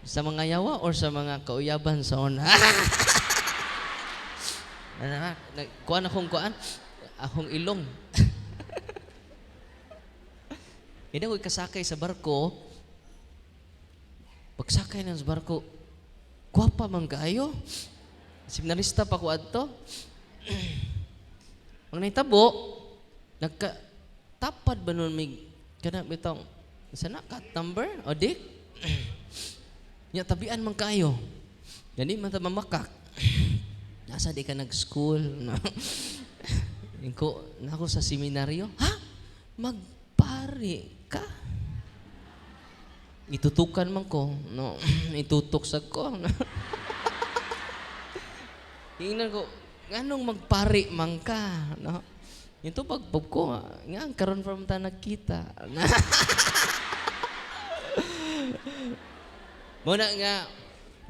Sa mga yawa or sa mga kauyaban sa una? Kuan akong kuan? Akong ilong. Hindi ko kasakay sa barko. Pagsakay ng barko, guwapa man kaayo. Seminarista pa ko adto. Ang naitabo, nagka-tapad ba nun may kanang bitong sana cut number o dik? Nya tabian man kayo. Dani man ta mamakak. Nasa di ka nag-school. No? Nako sa seminaryo. Ha? Magpari ka? Itutukan man ko. No? Itutok sa ko. Tingnan ko, anong magpari man ka? No? Ito pagpag ko, nga, karon from ta nagkita. Muna nga,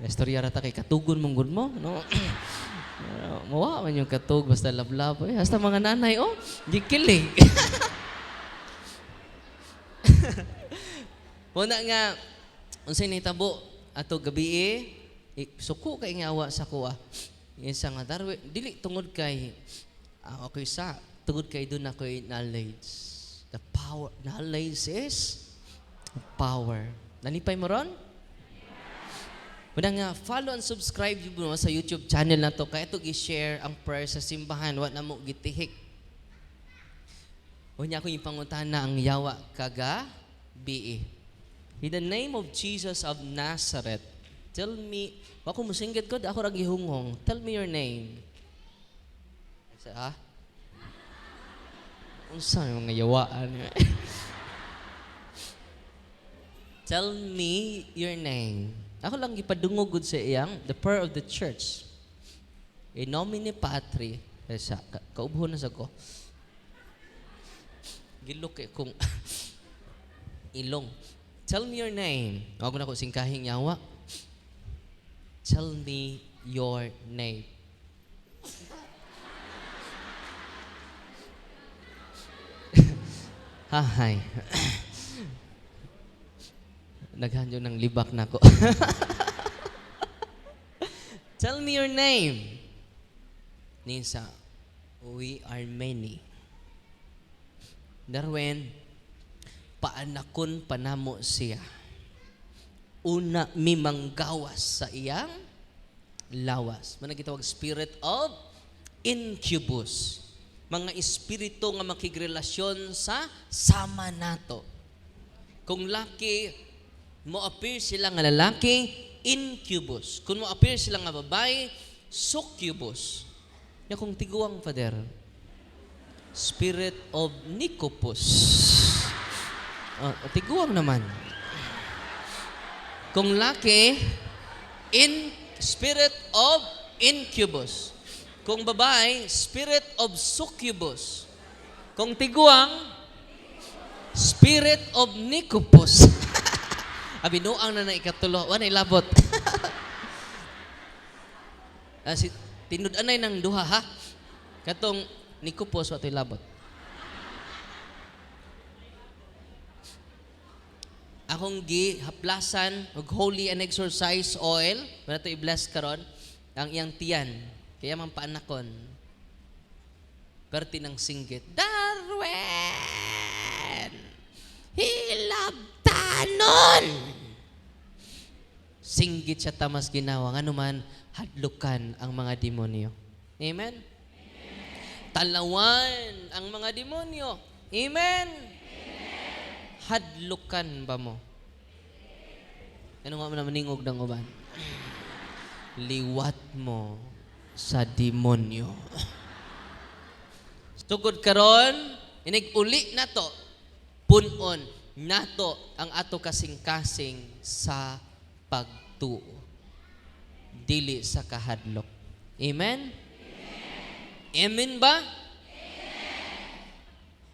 istorya rata kay katugon mong good mo, no? Mawa man yung katug, basta lablab. Hasta mga nanay, oh, di kilig. Muna nga, unsay nitabo, ato gabi suko kay ngawa sa kuha. Isa nga darwe, dili tungod kay, okay sa, tungod kay doon ako'y knowledge. The power, knowledge is power. Nalipay mo ron? Muna nga, follow and subscribe mo sa YouTube channel na to. Kaya ito i-share ang prayer sa simbahan. Wa na mo gitihik. Huwag ako yung panguntahan na ang yawa kaga B.E. In the name of Jesus of Nazareth, tell me, ako musinggit ko, ako rang ihungong. Tell me your name. Unsa yung mga yawaan? Tell me your name. Ako lang ipadungog sa iyang, the prayer of the church. In nomine Patri, kaubho na sa ko. Gilok kung ilong. Tell me your name. Ako na ko singkahing yawa. Tell me your name. Hi. Naghanyo ng libak na ko. Tell me your name. Nisa, we are many. Darwen, paanakon panamo siya. Una mimanggawas sa iyang lawas. Managitawag spirit of incubus. Mga espiritu nga makigrelasyon sa sama nato. Kung laki, mo appear sila nga lalaki, incubus. Kung mo appear sila nga babae, succubus. Yung kung tiguang, Father, spirit of Nicopus. Tiguang naman. Kung laki, spirit of incubus. Kung babae, spirit of succubus. Kung tiguang, spirit of Nicopus. Abinuang na ikatulo. Wala ilabot. Tinud-anay ng duha, ha? Katong Nicopus, wala ilabot. Akong haplasan og holy and exorcise oil. Wala ito i-bless karon ang iyang tiyan. Kaya man paanakon. Perti ng singgit. Darwen! Hilabtanon! Singgit siya tamas ginawa. Nga naman, hadlukan ang mga demonyo. Amen? Talawan ang mga demonyo. Amen? Hadlukan ba mo? Ano nga mo na maningog ng uban? Liwat mo sa demonyo. Tugod karon, inig-uli na to, punon nato ang ato kasing-kasing sa pagtuo. Dili sa kahadlok. Amen? Amen ba?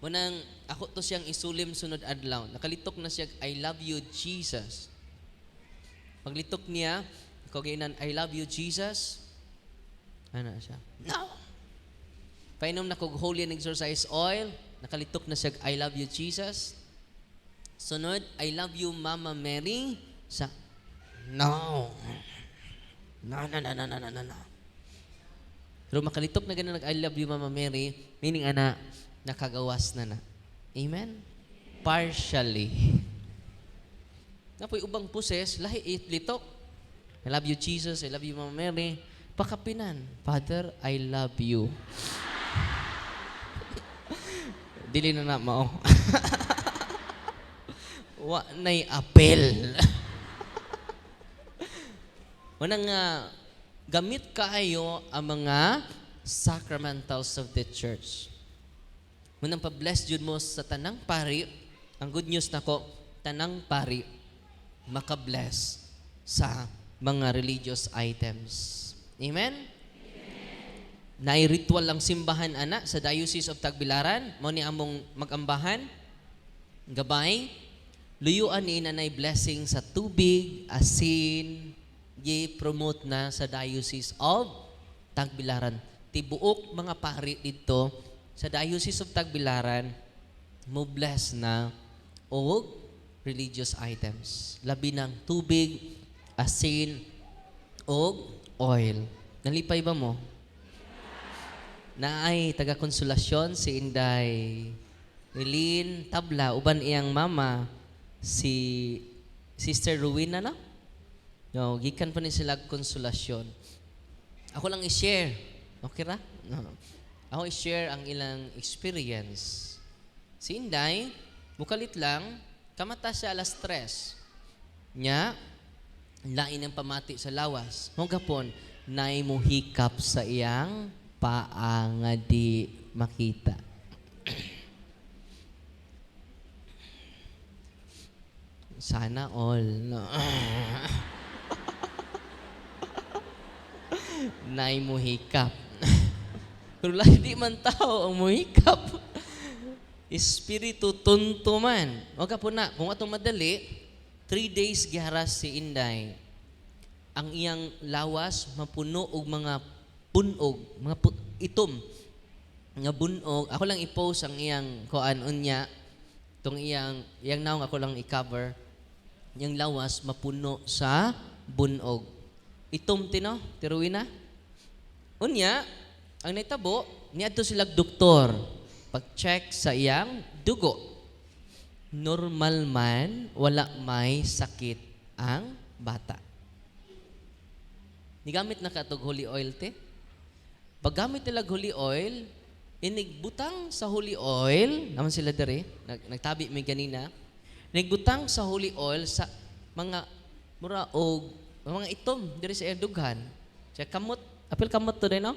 Munang ako to siyang isulim sunod adlaw. Nakalitok na siya, I love you, Jesus. Paglitok niya, kaginan, I love you, Jesus. Ano siya? No! Painom na kog holy and exorcise oil. Nakalitok na siya, I love you, Jesus. Sunod, I love you, Mama Mary. Sa, No. No, no, no, no, no, no, no. Pero makalitok na ganun nag-I love you, Mama Mary, meaning ana, nakagawas na na. Amen? Partially. Napoy ubang poses, lahi litok. I love you, Jesus. I love you, Mama Mary. Pakapinan, Father, I love you. Dili na mao. Wa na'y apel. Manang gamit kaayo ang mga sacramentals of the church. Munang pa-bless jud mo sa tanang pari, ang good news nako, tanang pari maka-bless sa mga religious items. Amen? Naay ritual ang simbahan ana sa Diocese of Tagbilaran, mao ni among mag-ambahan gabay, luyuan ni nanay blessing sa tubig, asin, gi-promote na sa Diocese of Tagbilaran. Tibuok mga pari dito sa Diocese of Tagbilaran mo bless na og religious items. Labi ng tubig, asin, og oil. Nalipay ba mo? Naay taga-konsolasyon si Inday Eileen Tabla, uban iyang mama, si Sister Rowena na? No, gikan pa ni sila konsolasyon. Ako lang i-share. Okay ra? No. Ako i-share ang ilang experience. Si Inday, mukalit lang, kamata siya alas 3. Nya, lain ang pamati sa lawas. Hongapon, naay mo hikap sa iyang paa nga di makita. Sana all. No. Naay mo hikap. Pero lahi di man tao ang mo hikap. Espiritu tunto man. Huwag po na, kung atong madali, 3 days giharas si Inday. Ang iyang lawas mapuno og mga punog, mga itom nga bunog. Ako lang i-post ang iyang kuan unya. Tong iyang naong ako lang i-cover. Yung lawas mapuno sa bunog. Itom tino, tiruina. Unya, ang naitabo, niadto sila doktor. Pag-check sa iyang dugo. Normal man, wala may sakit ang bata. Nigamit na katog holy oil te. Paggamit nila holy oil, inigbutang sa holy oil, naman sila dere, nagtabi may ganina, nigbutang sa holy oil sa mga mura o mga itom diri sa erdughan. Siya kamot, apil kamot to din, no?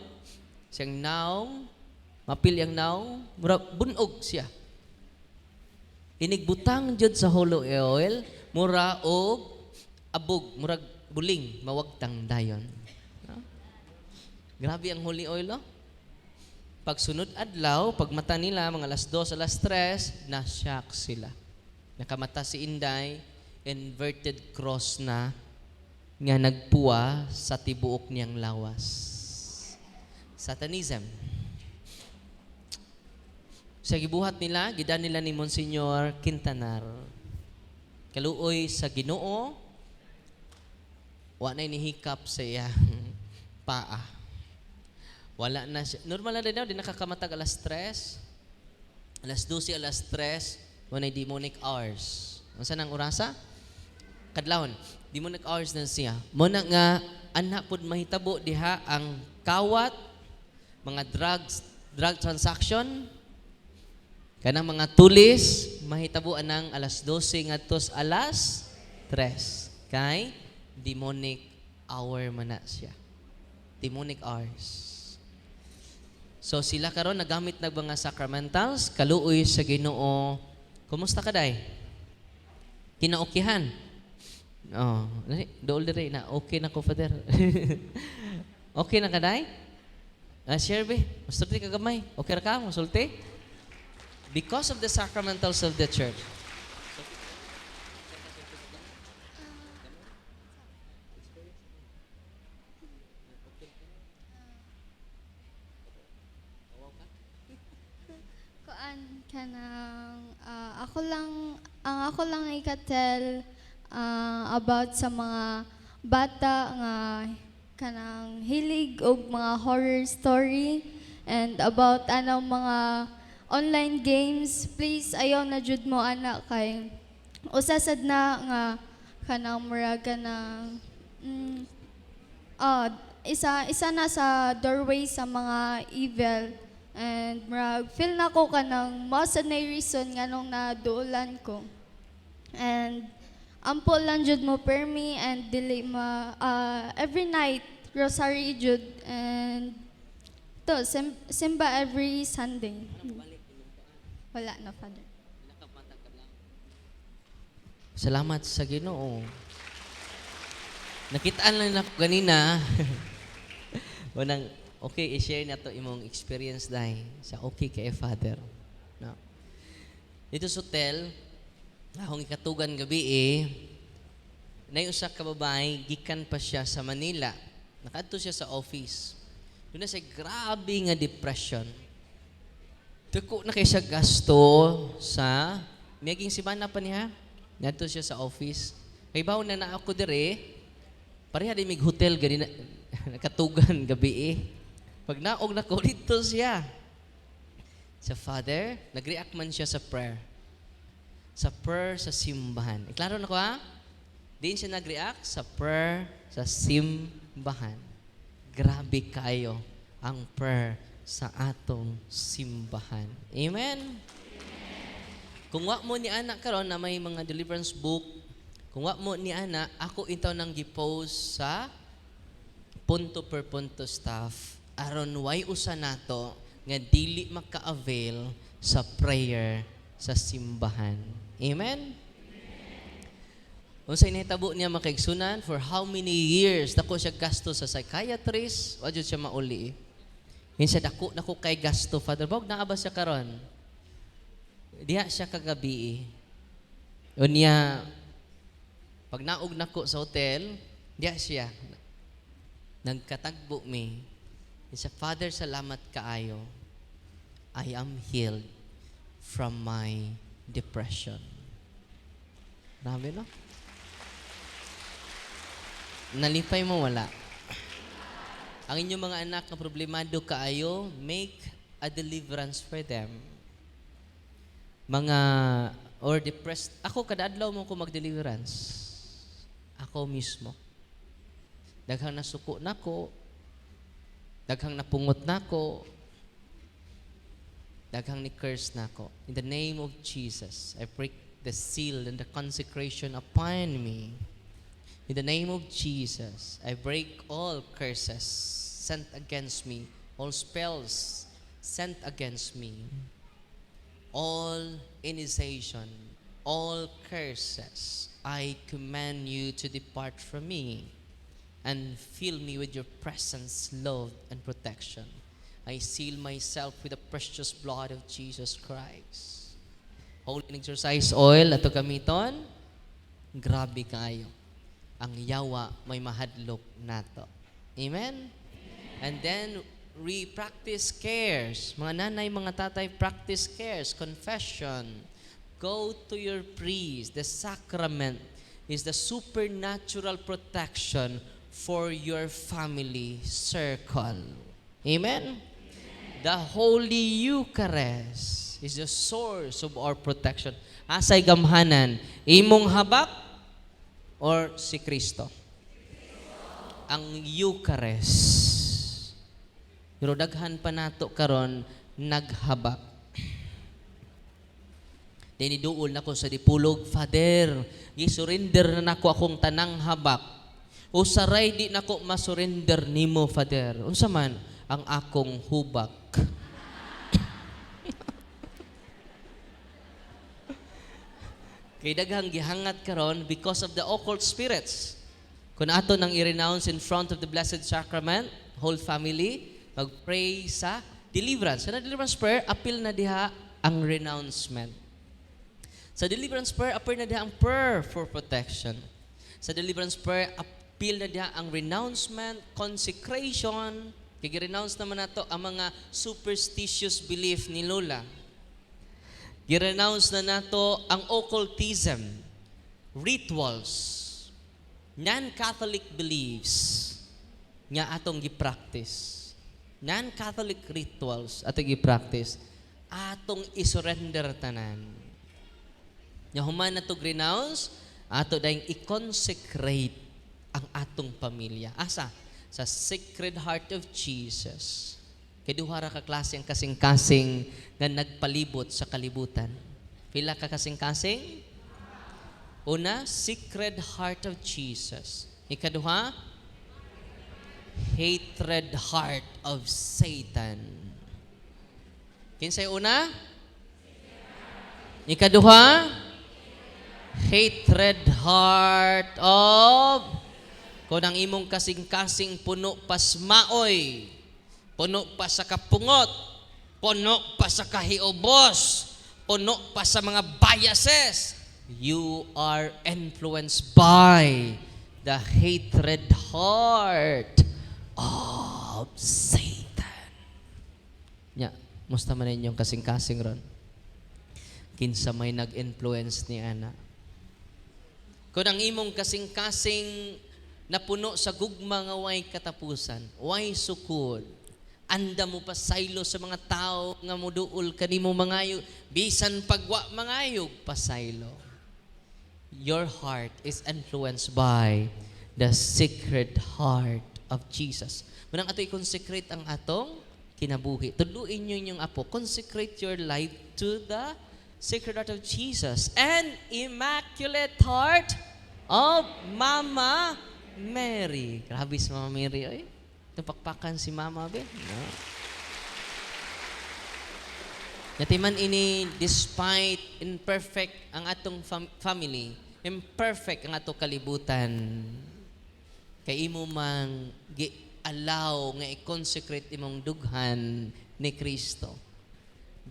Siyang naong, mapil yang naong, mura bunog siya. Inigbutang jud sa holy oil, mura og abog, mura buling, mawagtang dayon. No? Grabe ang holy oil, no? Pagsunod adlaw, pag mata nila, mga alas 2, alas 3, na-shock sila. Nakamata si Inday, inverted cross na, nga nagpuwa sa tibuok niyang lawas. Satanism. Sa gibuhat nila, gidan nila ni Monsignor Quintanar. Kaluoy sa Ginoo, wa na inihikap sa iyang paa. Wala na siya. Normal na rin daw, di nakakamatag alas 3. Alas 12, alas 3, wala demonic hours. Ano saan ang orasa? Kadlawon, demonic hours na siya. Muna nga, anak pod mahitabo diha ang kawat, mga drug transaction, kanang mga tulis, mahitabo anang alas 12 ngadto alas 3. Kay demonic hour man na siya. Demonic hours. So sila karon nagamit na mga sacramentals, kaluoy sa Ginoo. Kumusta ka day? Kinaokihan? Oh, dool dire na okay na ko, Father. Okay na ka day? Share be, musulti ka gamay. Okay ra ka, musulti? Because of the sacramentals of the church. Kuan kanang ako lang ikatel about sa mga bata nga kanang hilig og mga horror story and about anang mga online games. Please ayaw na jud mo anak kay usasad na nga kanang murag kanang isa na sa doorway sa mga evil and murag feel na ko kanang mao sad na reason nganong naduulan ko. And ampo lang jud mo permi and dili every night rosary jud and to simba every Sunday. Wala na, Father. Salamat sa Ginoo. Nakitaan lang na ganina. Wanang, okay, i-share na to imong experience dahil sa okay kay Father. No. Dito sa hotel, akong ikatugan gabi na yung usa ka babae, gikan pa siya sa Manila. Nakadto siya sa office. Doon na siya grabe nga depression. Dako na kay siya gasto sa, miyaging simana pa niya, nadto siya sa office. Kay bawo na ako dire, pareha din mig hotel gani na, nakatugan gabi Pag naog na ko dito siya. Sa Father, nag-react man siya sa prayer. Sa prayer sa simbahan. Klaro na ko ha? Diin siya nag-react sa prayer sa simbahan. Grabe kayo ang prayer sa atong simbahan. Amen? Kung wa mo ni anak karon na may mga deliverance book, kung wa mo ni ana, ako itaw nang gi-post sa punto per punto staff aron way usa nato nga dili maka-avail sa prayer sa simbahan. Amen? Unsay nahitabo niya makaigsunan for how many years dako siya gasto sa psychiatrist, wa jud siya mauli. Minsan dako kay gasto, Father Bog naaba siya karon. Diha siya kagabi. Unya pag naog nako sa hotel, diya siya. Nagkatagbo mi. Sa Father, salamat kaayo. I am healed from my depression. Grabe, no? Nalipay mo, wala. Ang inyong mga anak na problemado kaayo, make a deliverance for them. Mga or depressed. Ako, kada adlaw mo ko mag-deliverance. Ako mismo. Daghang nasuko nako, daghang napungot nako, daghang ni-curse nako. In the name of Jesus, I break the seal and the consecration upon me. In the name of Jesus, I break all curses sent against me, all spells sent against me, all initiation, all curses. I command you to depart from me and fill me with your presence, love, and protection. I seal myself with the precious blood of Jesus Christ. Holy and exercise oil, ato gamiton. Grabe kayo. Ang yawa may mahadlok nato. Amen? And then, we practice cares. Mga nanay, mga tatay, practice cares, confession. Go to your priest. The sacrament is the supernatural protection for your family circle. Amen? The Holy Eucharist is the source of our protection. Asay gamhanan, imong habak or si Kristo? Ang Eucharist. Pero daghan pa nato karon naghabak. Diniduol na ko sa dipulog, Father, gisurrender na nako akong tanang habak. O saray di nako masurrender nimo, Father. Unsa man ang akong hubak? Kay daghang gihangat karon because of the occult spirits. Kung ato nang i-renounce in front of the Blessed Sacrament, whole family, mag-pray sa deliverance. Sa deliverance prayer, appeal na diha ang renouncement. Sa deliverance prayer, appeal na diha ang prayer for protection. Sa deliverance prayer, appeal na diha ang renouncement, consecration. Kaya gi-renounce naman nato ang mga superstitious belief ni Lola. Gi-renounce na nato ang occultism, rituals. non-Catholic beliefs nga atong gi-practice. Non-Catholic rituals atong gi-practice. Atong isurrender tanan. Nya human nato renounce, ato dayong i-consecrate ang atong pamilya. Asa? Sa Sacred Heart of Jesus. Kay duha ra ka klase ang kasing-kasing nga nagpalibot sa kalibutan. Pila ka kasing-kasing? Una, Sacred Heart of Jesus. Ikaduha, Hatred Heart of Satan. Kinsay una? Ikaduha, Hatred Heart of kung ang imong kasing-kasing puno pas maoy, puno pa sa kapungot, puno pa sa kahiubos, puno pa sa mga biases, you are influenced by the hatred heart of Satan. Nya, musta man inyong kasing-kasing ron? Kinsa may nag-influence ni ana? Kung ang imong kasing-kasing napuno sa gugma nga way katapusan, way sukod, anda mo pa saylo sa mga tao nga muduol kanimo mangayog, bisan pagwa mangayog pasaylo. Your heart is influenced by the sacred heart of Jesus. Munang ato i-consecrate ang atong kinabuhi. Tudluin nyo inyong apo, consecrate your life to the Sacred Heart of Jesus and Immaculate Heart of Mama Mary. Grabe si Mama Mary, oy. Napakpakan si Mama, be. No. Natiman ini, despite imperfect ang atong family, imperfect ang atong kalibutan, kay imo mang allow nga i-consecrate imong dughan ni Kristo.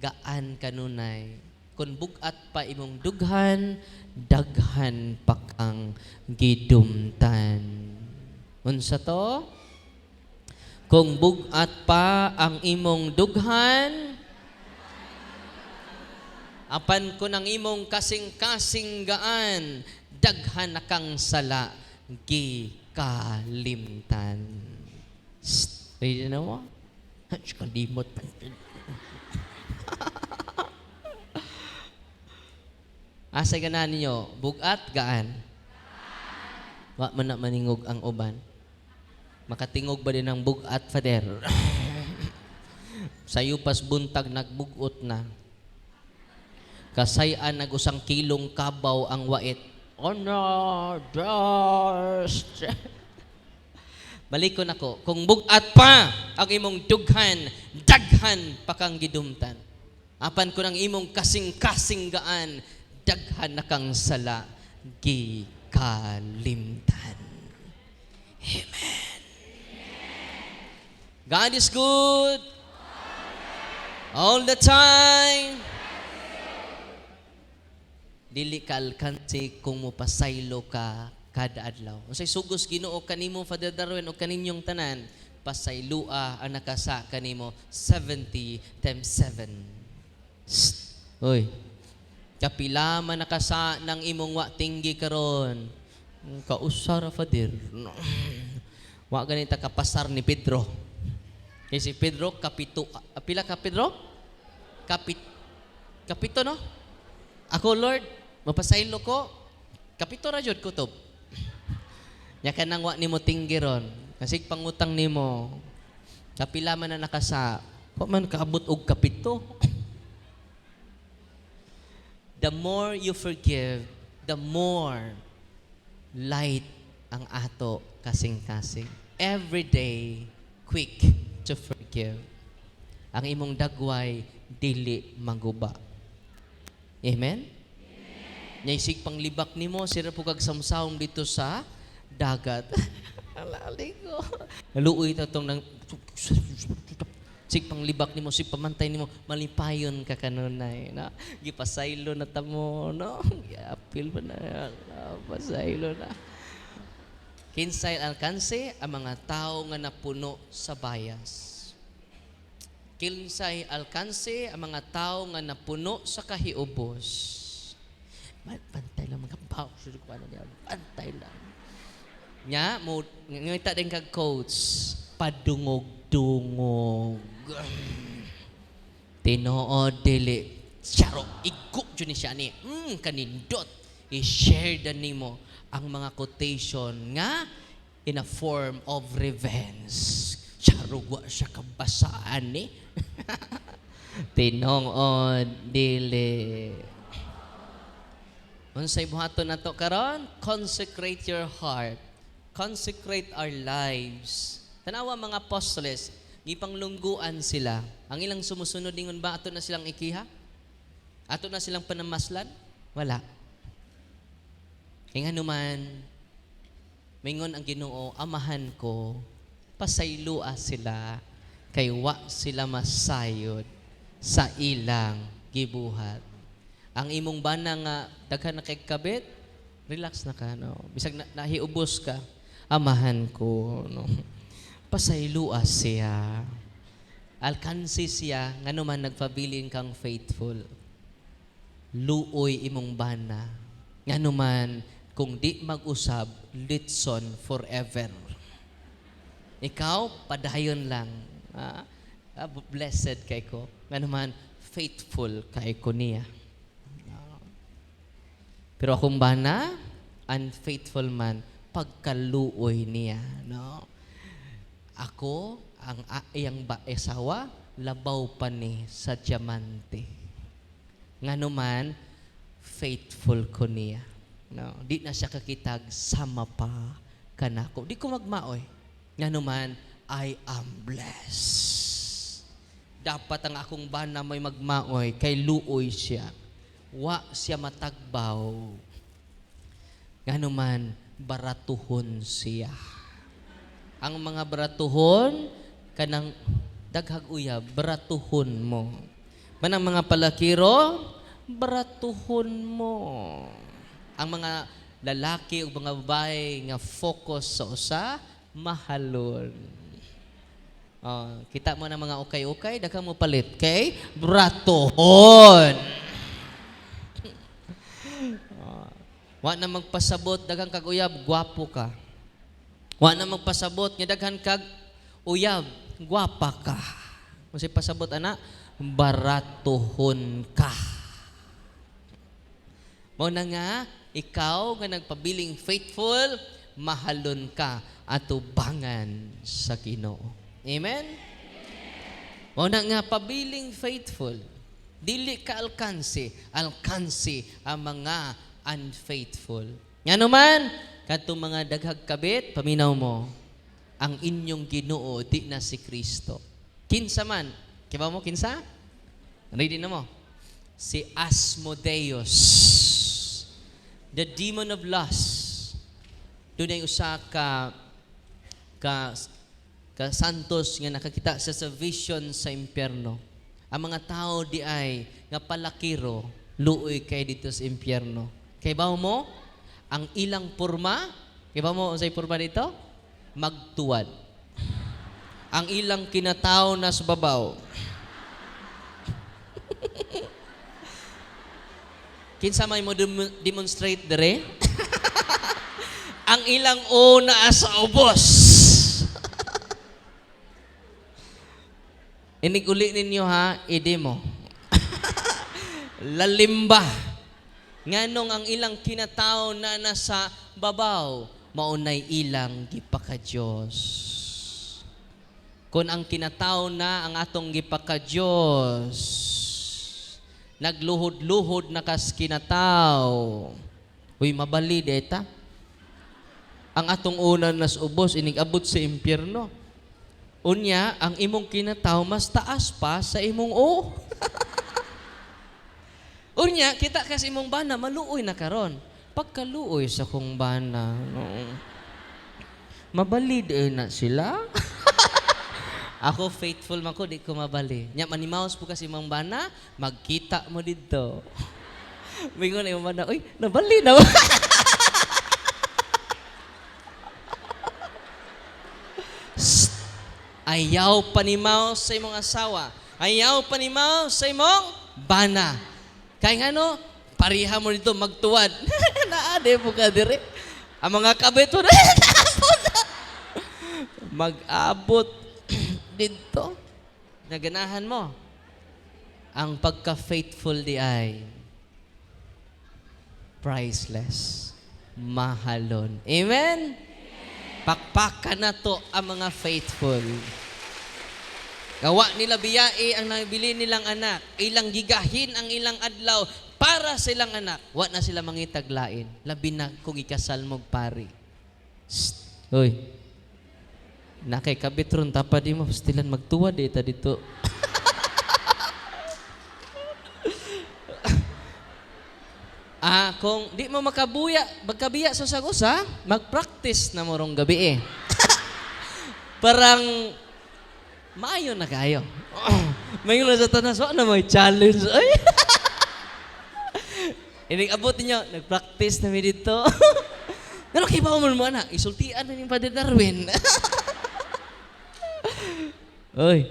Gaan kanunay. Kung bugat pa imong dughan, daghan pa kang gidumtan. Unsa to? Kung bugat pa ang imong dughan, apan kun ang imong kasing-kasing gaan, daghan na kang sala, gikalimtan. Ready na mo? Kalimot pa. Asa ganahan ninyo? Bugat, gaan? Wa man na maningog ang uban. Makatingog ba din ang bugat, Father? Sayo pas buntag nagbugot na. Kasayan nag-usang kilong kabaw ang wait. Honor, dust. Balikon ako. Kung bugat pa ang imong dughan, daghan pa kang gidumtan. Apan ko ng imong kasing-kasing gaan, daghan na kang sala, gikalimtan. Amen. God is good. All the time. Dili ka alkansi kung mupasaylo ka kada adlaw. Unsay sugos Ginoo kanimo, Father Darwin, o kaninyong tanan, pasaylua ang nakasa kanimo 70 times 7. Oy. Kapila man nakasa ng imong wa tinggi karon. Kausara, Father. Wa ganita kapasar ni Pedro. Kasi si Pedro kapito. Pila ka Pedro? Kapito, no? Ako, Lord, mapasaylo ko. Kapito ra jud kutob. Nya kanang wa nimo tinggi ron. Kasi pangutang nimo. Kapila man na nakasa. Wa man kaabot og kapito. The more you forgive, the more light ang ato kasing-kasing. Every day, quick to forgive. Ang imong dagway, dili maguba. Amen? Naisig pang libak nimo, sira po kag samsawm dito sa dagat. Alali ko. Naluoy na itong nang sig pang libak nimo, sig pamantay nimo, malipayon ka kanunay, no? Gipasaylo na tamo, no? Giapil pa na, pasaylo na. Kinsay alkanse ang mga tao nga napuno sa bias. Kinsay alkanse ang mga tao nga napuno sa kahiubos. Pantay lang mga pao, pantay lang. Nya, mo ngita din kag coach, padungog-dungog. Tinuod dili. Charo, iguk dyan ni siya ni. Kanindot. I-share dan nimo ang mga quotation nga in a form of revenge. Charo, wa siya kabasaan ni. Tinuod dili. Unsay buhaton nato karon? Consecrate your heart. Consecrate our lives. Tanawa mga apostoles, gipanglungguan sila. Ang ilang sumusunod ningon ba ato na silang ikiha? Ato na silang panamaslan? Wala. Kaya naman, mingon ang Ginoo, amahan ko, pasaylua sila, kay wa sila masayod sa ilang gibuhat. Ang imong bana nga daghan na kay kabit, relax na ka, no? Bisag nahiubos ka, amahan ko, no? Pasaylua siya. Alkansi siya, nga naman nagpabilin kang faithful. Luoy imong bana. Nga naman, kung di mag-usab, litson forever. Ikaw, padayon lang. Blessed kay ko. Nga naman, faithful kay ko niya. Pero akong bana, unfaithful man, pagkaluoy niya. No? Ako, ang iyang asawa, labaw pa ni sa diamante. Nga naman, faithful ko niya. No? Di na siya kakitag, sama pa kanako. Di ko magmaoy. Nga naman, I am blessed. Dapat ang akong bana may magmaoy, kay luoy siya. Wa siya matagbaw. Nga naman, baratuhon siya. Ang mga baratuhon, kanang daghag uyab, baratuhon mo. Manang mga palakiro, baratuhon mo. Ang mga lalaki o mga babae nga focus sa usa, mahalon. Kita mo na mga ukay-ukay, daghang mo palit kay baratuhon. Wa na magpasabot, daghang kag uyab, gwapo ka. Wa na magpasabot, nga daghan kag uyab, gwapa ka. Kasi pasabot, ana, baratuhon ka. Mo na nga, ikaw nga nagpabiling faithful, mahalon ka at ubangan sa Ginoo. Amen? Mo na nga, pabiling faithful. Dili ka alkansi ang mga unfaithful. Nga naman, katong mga daghag kabit, paminaw mo, ang inyong Ginoo di na si Kristo. Kinsa man, kiba mo kinsa? Ready na mo. Si Asmodeus, the demon of lust. Doon ay usa ka santos nga nakakita sa vision sa impyerno. Ang mga tao di ay nga palakiro, luoy kay dito sa impyerno. Kay ba mo, ang ilang purma, kay ba mo unsay purma dito? Magtuwad. Ang ilang kinatao na sa babaw. Kinsa may mo demonstrate dere? Ang ilang una sa ubos. Inig-uli ninyo ha, idemo. Lalimba. Nganong ang ilang kinatao na nasa babaw, maunay ilang gipaka-Diyos. Kung ang kinatao na ang atong gipaka-Diyos, nagluhod-luhod na kas kinatao, uy, mabali deta. Ang atong una nas ubos, inig-abot sa impyerno. Unya, ang imong kinatao, mas taas pa sa imong Unya, kita kasi imong bana, maluoy na karon. Pagkaluoy sa kong bana, no? Mabalid na sila. Ako faithful man ko, di ko mabali. Nya manimaos po kasi imong bana, magkita mo dito. Mingon imong bana, uy, nabali na. Ayaw panimaw sa imong asawa. Ayaw panimaw sa imong bana. Kaya nga no, pariha mo dito magtuwad. Naade po ka dire. Ang mga kabit mo na. mag-abot dito. Naganahan mo. Ang pagka-faithful di ay priceless. Mahalon. Amen? Pakpakan na to ang mga faithful. Gawa nila biyai ang nabili nilang anak. Ilang gigahin ang ilang adlaw para sa ilang anak. Wa na sila mangitaglain. Labi na kung ikasal mo pari. Shh. Uy. Nakay kabitron tapa di mo. Pastilan magtuwa dito dito. Kung di mo magkabiya sa sagusa, mag-practice na morong gabi eh. Parang maayo na kayo. May nga sa tanas, na may challenge. Ay! Inag-abot niyo, nag-practice na mi dito. Pero kaya ba mo na, isultian na ni Padre Darwin. Oy,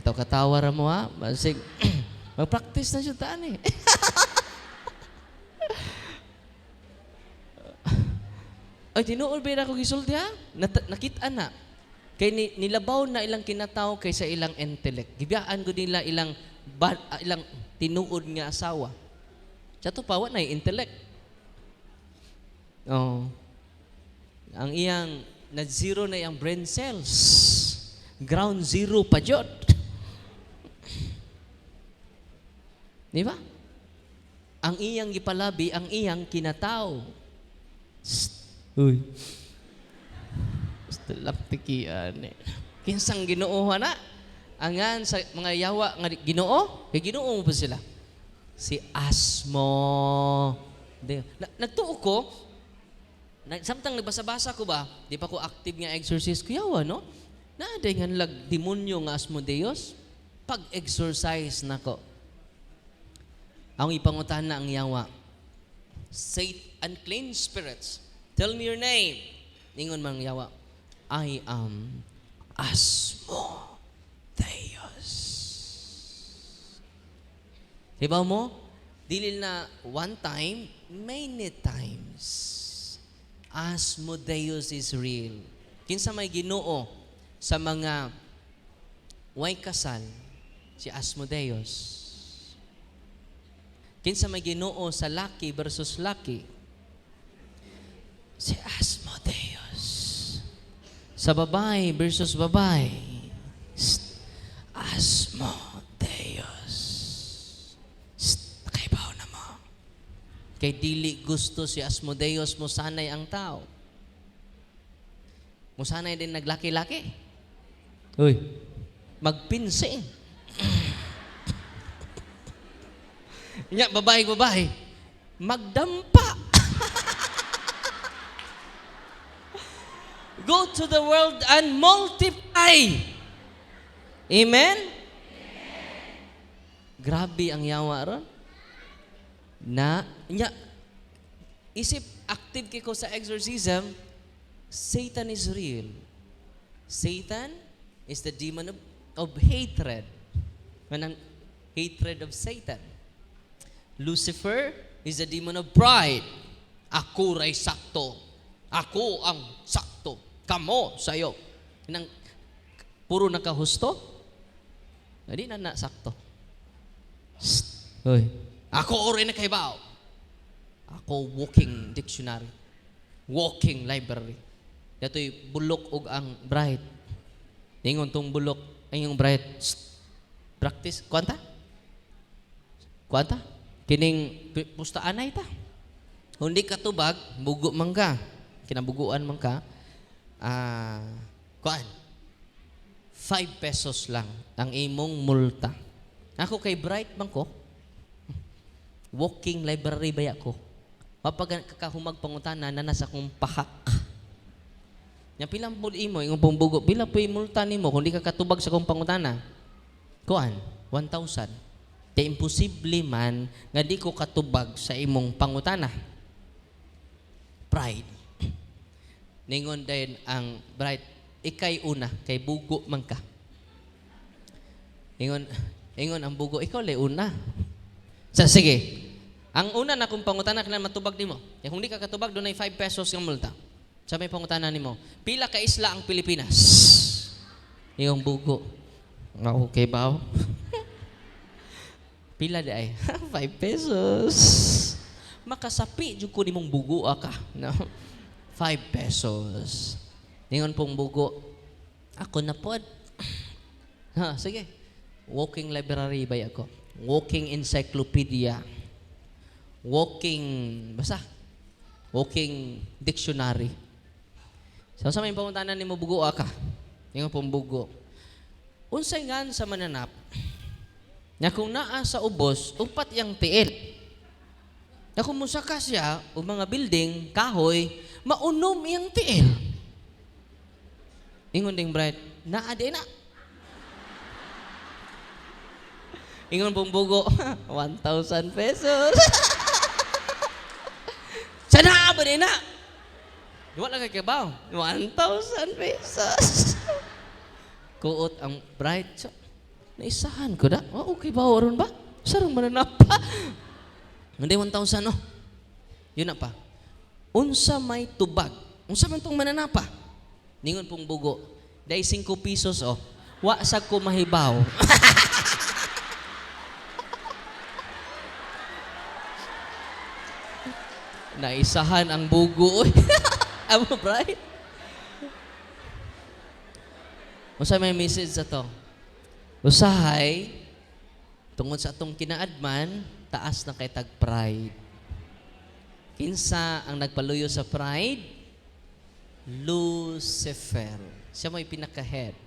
katawa ra mo ha. Basig, mag-practice na siya taan eh. Ay, tinuol ba na ako gisulti ha? Nakita na. Kay nilabaw na ilang kinataw kaysa ilang intellect. Gibiyaan ko nila ilang tinuod nga asawa. Sa to pa, na intellect. Oh. Ang iyang na-zero na iyang brain cells. Ground zero pa jud. Di ba? Ang iyang gipalabi, ang iyang kinataw. Uy. Gusto lang tikian eh. Kinsang Ginoo na. Angan sa mga yawa nga Ginoo, kay Ginoo mo pa sila. Si Asmo. Nagtuo ko, samtang nagbasa-basa ko ba, di pa ko active nga exorcist ko yawa, no? Naaday nga lag demonyo nga Asmodeus, pag-exorcise na ko. Ang ipangutan na ang yawa. Say unclean spirits. Tell me your name. Ningon mang yawa. I am Asmodeus. Diba mo? Dili na one time, many times. Asmodeus is real. Kinsa may Ginoo sa mga way kasal, si Asmodeus. Kinsa may Ginoo sa laki versus laki, si Asmodeus. Sa babae versus babae, Asmodeus. Nakaibaw na mo. Kay dili gusto si Asmodeus mo sanay ang tao. Mo sanay din naglaki-laki. Uy, magpinsing. Nya, babae, magdampa. Go to the world and multiply. Amen? Grabe ang yawa ron. Isip active kiko sa exorcism, Satan is real. Satan is the demon of hatred. Manang hatred of Satan. Lucifer is the demon of pride. Ako ray sakto. Ako ang sakto. Kamo sayo. Nang puro nakahusto. Hindi na sakto. Hoy. Ako ray nakaibaw. Ako walking dictionary. Walking library. Dato'y bulok og ang bright. Ningon tong bulok ay yung bright. Practice. Kwanta? Kining pustaanay ta. Hindi ka tubag, bugo man ka. Kinabuguan man ka. 5 pesos lang ang imong multa. Ako kay bright man ko. Walking library baya ko. Kapag kakahumag pangutana na nasa kong pahak. Nya pilang pud imo imong pambugo, pila po multa nimo kung di ka katubag sa kong pangutana? 1,000. Kaya imposible man nga di ko katubag sa imong pangutana. Pride. Ningon din ang bright, ikay una, kay bugo man ka. Ingon ang bugo, ikaw lay una. Sige. Ang una na kung pangutana kailan matubag nimo. Kaya kung di ka katubag, doon ay 5 pesos ng multa. Sa may pangutanan nimo, pila ka isla ang Pilipinas? Yung bugo. Nga okay ba? Pila di ay? 5 pesos. Makasapi, jud ko nimong bugo ka. No? 5 pesos. Ningon pong bugo. Ako na pod. Ha, sige. Walking library ba ako? Walking encyclopedia. Basta. Walking dictionary. So, sa may pamuntanan ni mo bugo ka. Ningon pong bugo. Unsay ngan sa mananap, na kung naa sa ubos, upat yang tiil. Na kung musaka siya, o mga building, kahoy, maunom yang tiil. Ingon ding bright, naa di na. Ingon pong bugo, 1,000 pesos. Sana ba di na? Wala kay kabaw, 1,000 pesos. Kuot ang bright. So, naisahan ko da. Oh, okay ba? Oron ba? Sarang mananapa. Hindi 1,000, no? Yun na pa. Unsa may tubag. Unsa man tong mananapa. Ningon pong bugo. Dahil 5 pesos, oh. Wa sa ko mahibaw. Naisahan ang bugo. Amo, bright. Unsa may message sa to? Usahay, tungod sa atong kinaadman, taas na kay tag pride. Kinsa ang nagpaluyo sa pride? Lucifer. Siya mo'y pinaka-head.